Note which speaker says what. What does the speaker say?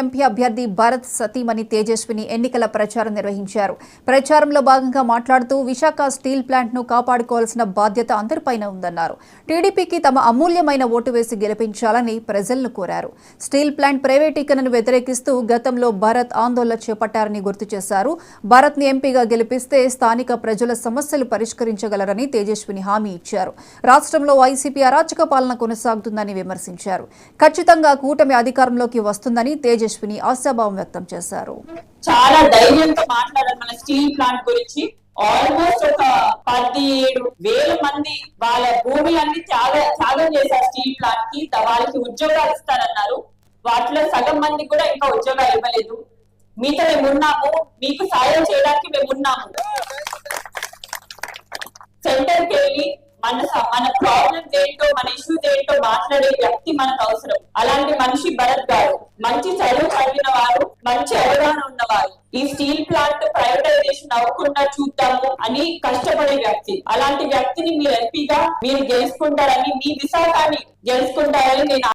Speaker 1: MP అభ్యర్థి భరత్ సతీమణి తేజస్విని ఎన్నికల ప్రచారం నిర్వహించారు. ప్రచారంలో భాగంగా మాట్లాడుతూ విశాఖ స్టీల్ ప్లాంట్ ను కాపాడుకోవాల్సిన బాధ్యత అందరిపైన ఉందన్నారు. టీడీపీకి తమ అమూల్యమైన ఓటు వేసి గెలిపించాలని ప్రజలను కోరారు. స్టీల్ ప్లాంట్ ప్రైవేటీకరణను వ్యతిరేకిస్తూ గతంలో భరత్ ఆందోళన చేపట్టారని గుర్తు చేశారు. భరత్ ని ఎంపీగా గెలిపిస్తే స్థానిక ప్రజల సమస్యలు పరిష్కరించగలరని తేజస్విని హామీ ఇచ్చారు. రాష్ట్రంలో వైసీపీ అరాచక పాలన కొనసాగుతుందని విమర్శించారు. ఖచ్చితంగా కూటమి అధికారంలోకి వస్తుందని తేజస్విని ఆశాభావం వ్యక్తం చేశారు.
Speaker 2: చాలా ధైర్యంతో మాట్లాడారు మన స్టీల్ ప్లాంట్ గురించి. ఆల్మోస్ట్ ఒక 17,000 మంది వాళ్ళ భూములన్నీ త్యాగం చేశారు స్టీల్ ప్లాంట్ కి. వాళ్ళకి ఉద్యోగాలు ఇస్తారన్నారు. వాటిలో సగం మంది కూడా ఇంకా ఉద్యోగాలు ఇవ్వలేదు. మీతో మేము ఉన్నాము, మీకు సాయం చేయడానికి మేము ఉన్నాము. సెంటర్కి వెళ్ళి మన ప్రాబ్లమ్స్ ఏంటో, మన ఇష్యూస్ ఏంటో మాట్లాడే వ్యక్తి మనకు అవసరం. అలాంటి మనిషి భరత్ గారు. మంచి చదువు చదివిన వారు, మంచి అవగాహన ఉన్నవారు. ఈ స్టీల్ ప్లాంట్ ప్రైవేటైజేషన్ అవ్వకుండా చూద్దాము అని కష్టపడే వ్యక్తి. అలాంటి వ్యక్తిని మీరు ఎంపీగా మీరు గెలుచుకుంటారని, మీ విశాఖని గెలుచుకుంటారని నేను